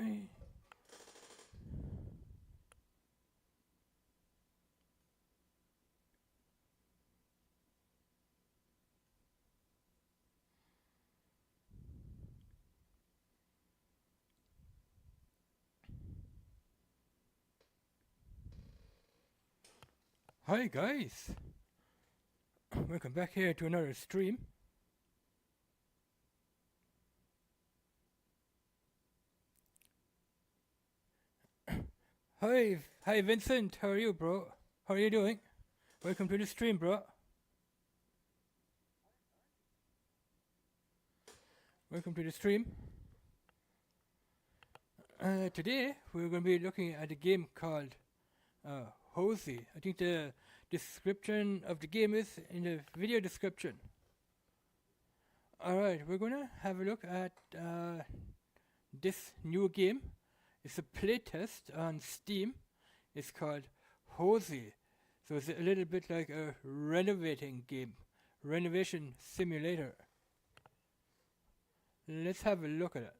Hi. Hi guys. Welcome back here to another stream. Hi Vincent. How are you, bro? How are you doing? Welcome to the stream, bro. Welcome to the stream. Today we're going to be looking at a game called Hozy. I think the description of the game is in the video description. Alright, we're going to have a look at this new game. It's a playtest on Steam. It's called Hozy. So it's a little bit like a renovating game. Renovation simulator. Let's have a look at it.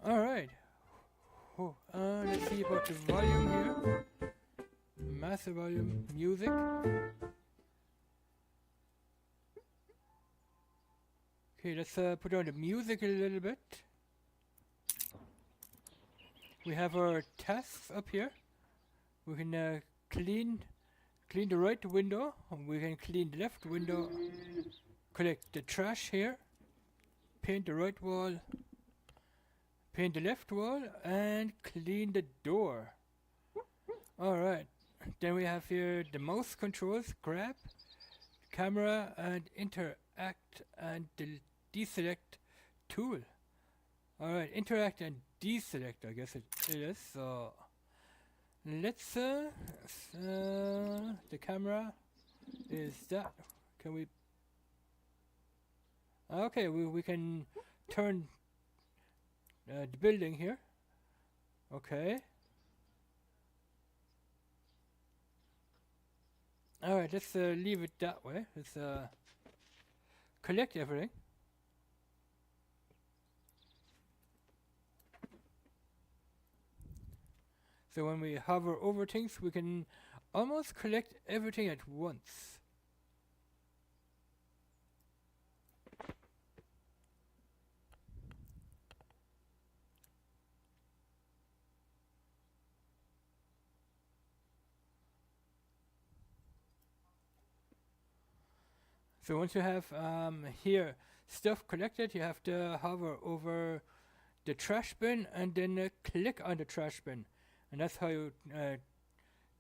Alright. Let's see about the volume here. Master volume, music. Okay, let's put on the music a little bit. We have our tasks up here. We can clean the right window. We can clean the left window. Collect the trash here. Paint the right wall. Paint the left wall and clean the door. Alright. Then we have here the mouse controls, grab, camera and interact and deselect tool. Alright, interact and deselect, I guess it is. So let's the camera is that. Can we okay, we can turn the building here. Okay. Alright, let's leave it that way. Let's collect everything. So when we hover over things, we can almost collect everything at once. So once you have here stuff collected, you have to hover over the trash bin and then click on the trash bin. And that's how you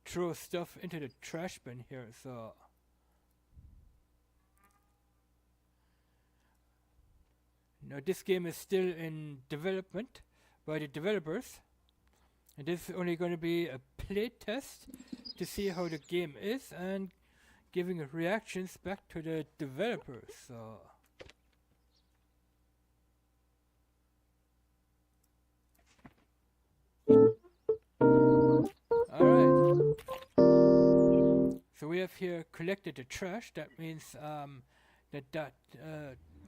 throw stuff into the trash bin here. So now this game is still in development by the developers. And this is only going to be a play test to see how the game is and giving reactions back to the developers. So alright. So we have here collected the trash. That means that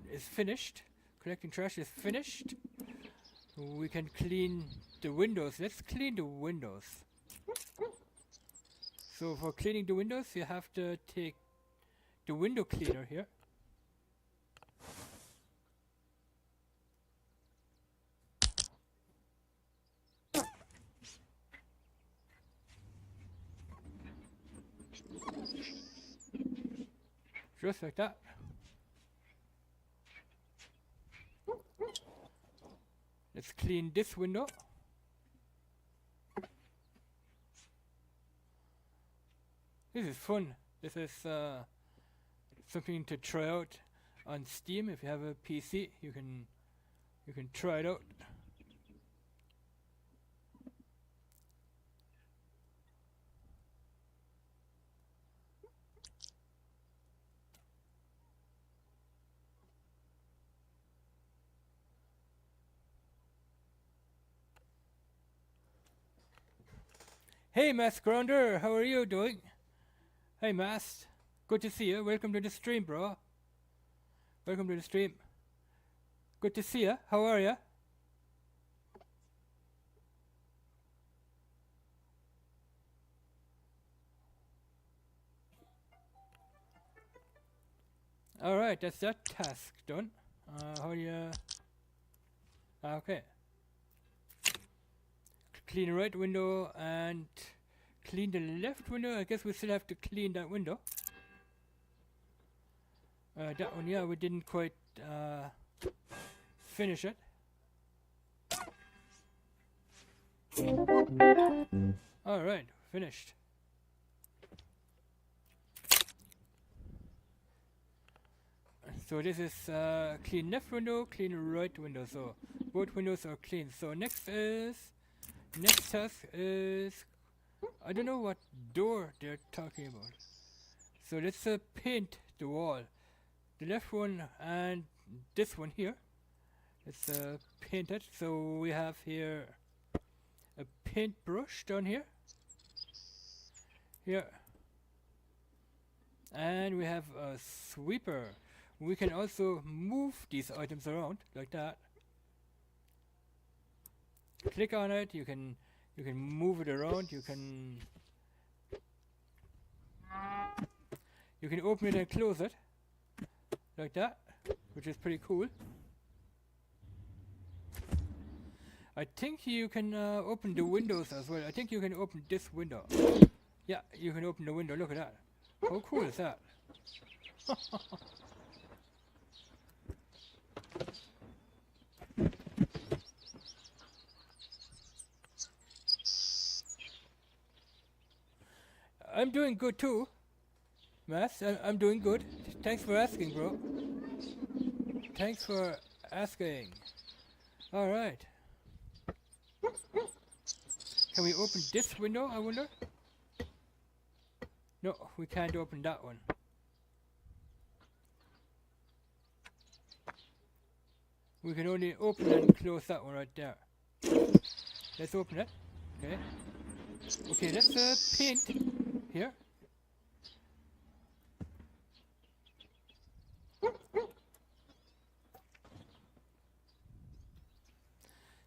is finished. Collecting trash is finished. We can clean the windows. Let's clean the windows. So for cleaning the windows, you have to take the window cleaner here. Just like that. Let's clean this window. This is fun. This is something to try out on Steam. If you have a PC, you can try it out. Hey, Mass Grounder, how are you doing? Hey, Mass, good to see you. Welcome to the stream, bro. Welcome to the stream. Good to see you. How are you? All right, that's that task done. How do you? Okay. Clean the right window and clean the left window. I guess we still have to clean that window. That one, yeah, we didn't quite finish it. Alright, finished. So this is clean left window, clean right window. So both windows are clean. So next task is, I don't know what door they're talking about. So let's paint the wall. The left one and this one here. Let's paint it. So we have here a paintbrush down here. Here. And we have a sweeper. We can also move these items around like that. Click on it, you can move it around, you can open it and close it like that, which is pretty cool. I think you can open the windows as well. I think you can open this window. Yeah, you can open the window. Look at that. How cool is that? I'm doing good too, Mass. I'm doing good. Thanks for asking, bro. Thanks for asking. All right. Can we open this window, I wonder? No, we can't open that one. We can only open and close that one right there. Let's open it. Okay. Okay, let's paint here.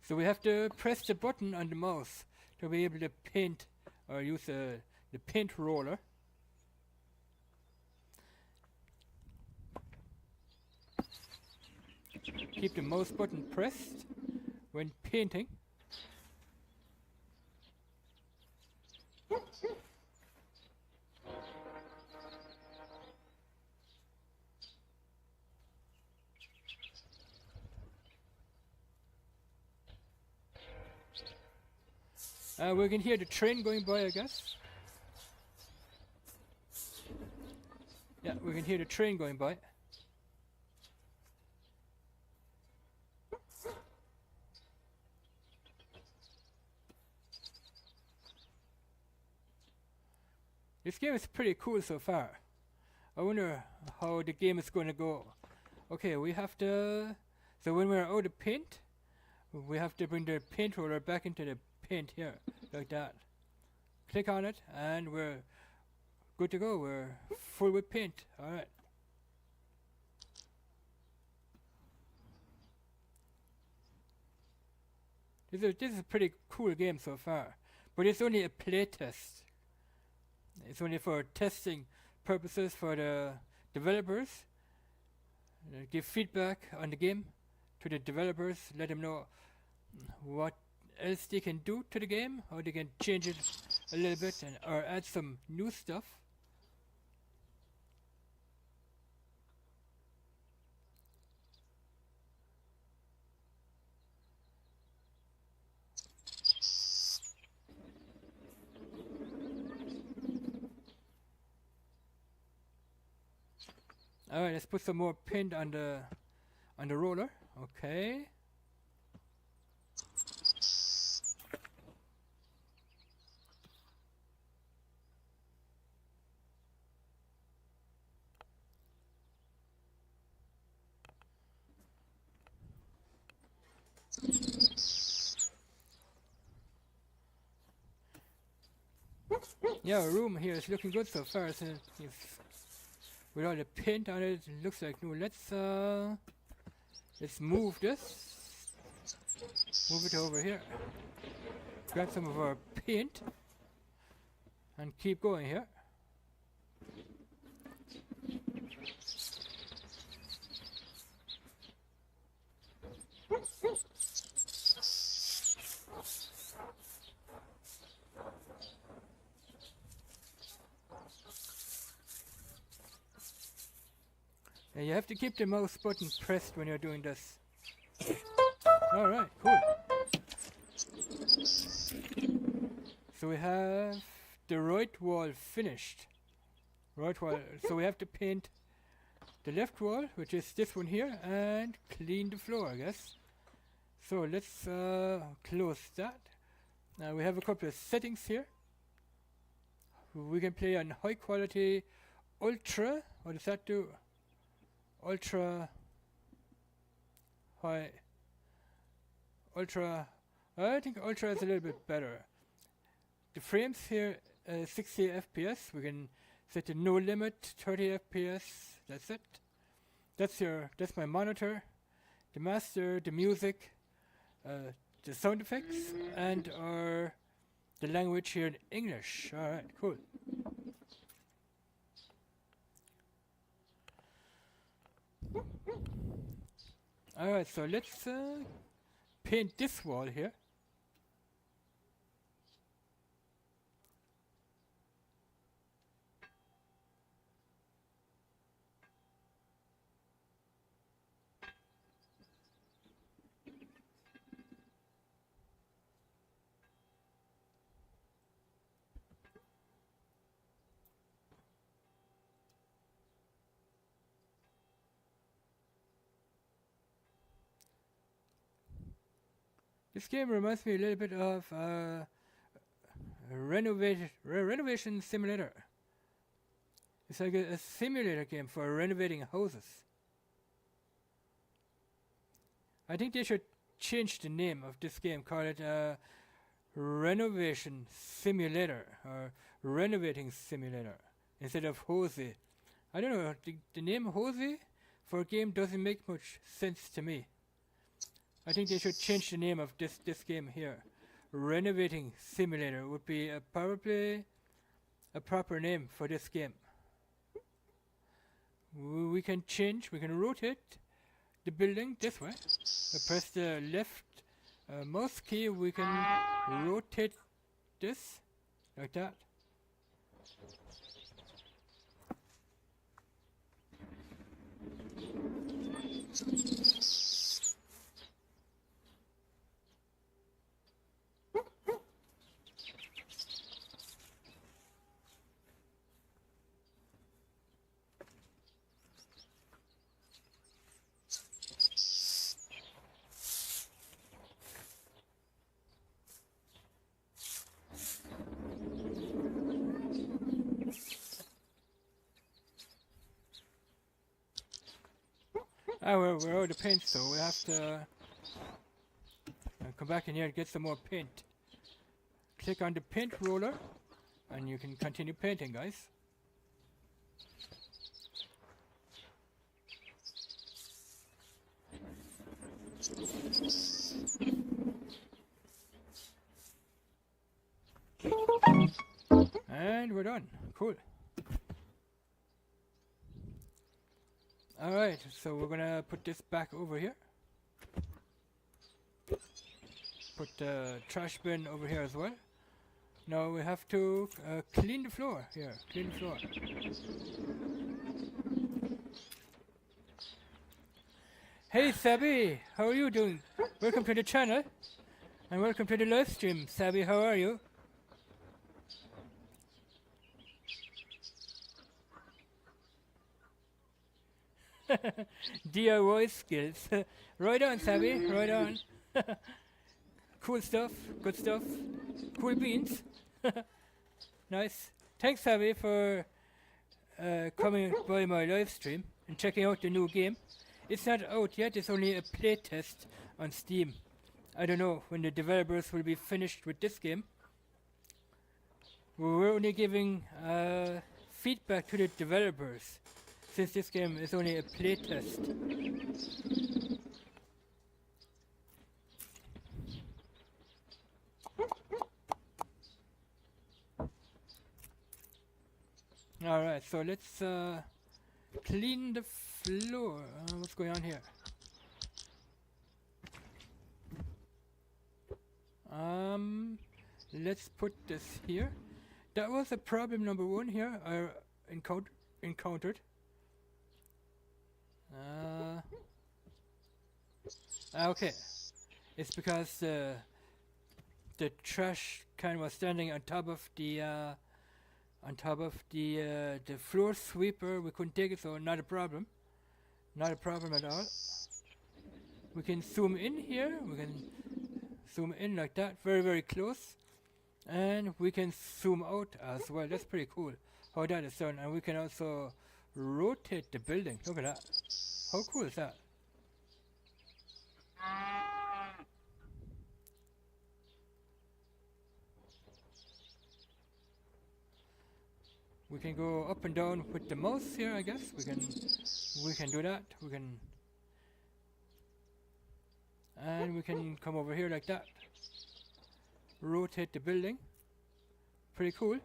So we have to press the button on the mouse to be able to paint or use the paint roller. Keep the mouse button pressed when painting. We can hear the train going by, I guess. Yeah, we can hear the train going by. This game is pretty cool so far. I wonder how the game is going to go. Okay, we have to... So when we're out of paint, we have to bring the paint roller back into the paint here, like that. Click on it and we're good to go. We're full with paint. Alright. This is a pretty cool game so far. But it's only a playtest. It's only for testing purposes for the developers. Give feedback on the game to the developers. Let them know what else they can do to the game, how they can change it a little bit and or add some new stuff. Alright, let's put some more paint on the roller. Okay. Yeah, our room here is looking good so far. So with all the paint on it, it looks like new. Let's move this. Move it over here. Grab some of our paint and keep going here. And you have to keep the mouse button pressed when you're doing this. Alright, cool. So we have the right wall finished. Right wall. So we have to paint the left wall, which is this one here, and clean the floor, I guess. So let's close that. Now we have a couple of settings here. We can play on high quality, ultra. What does that do? Ultra high. Ultra. I think ultra is a little bit better. The frames here, 60 FPS. We can set the no limit, 30 FPS. That's it. That's my monitor, the master, the music, the sound effects, and the language here in English. All right, cool. All right, so let's paint this wall here. This game reminds me a little bit of renovation simulator. It's like a simulator game for renovating houses. I think they should change the name of this game, call it renovation simulator or renovating simulator instead of Hozy. I don't know, the name Hozy for a game doesn't make much sense to me. I think they should change the name of this game here. Renovating Simulator would be probably a proper name for this game. We can rotate the building this way. Press the left mouse key, we can rotate this like that. We're out of paint, so we have to come back in here and get some more paint. Click on the paint roller, and you can continue painting, guys. And we're done. Cool. Alright, so we're gonna put this back over here. Put the trash bin over here as well. Now we have to clean the floor here. Clean the floor. Hey Sabi, how are you doing? Welcome to the channel. And welcome to the live stream. Sabi, how are you? DIY skills. Right on, Savvy. Right on. Cool stuff. Good stuff. Cool beans. Nice. Thanks, Savvy, for coming by my live stream and checking out the new game. It's not out yet. It's only a playtest on Steam. I don't know when the developers will be finished with this game. We're only giving feedback to the developers, since this game is only a playtest. Alright, so let's clean the floor. What's going on here? Let's put this here. That was a problem number one here I encountered. Okay, it's because the trash can was standing on top of the floor sweeper. We couldn't take it, so not a problem. Not a problem at all. We can zoom in here. We can zoom in like that, very, very close. And we can zoom out as well. That's pretty cool how that is done. And we can also rotate the building. Look at that. How cool is that? We can go up and down with the mouse here, I guess. We can do that. And we can come over here like that. Rotate the building. Pretty cool.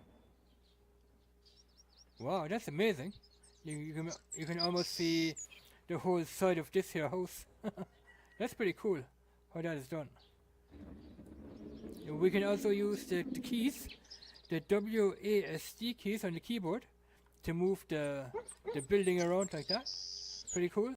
Wow, that's amazing. You can almost see the whole side of this here house. That's pretty cool how that is done. We can also use the keys, the WASD keys on the keyboard, to move the building around like that. Pretty cool.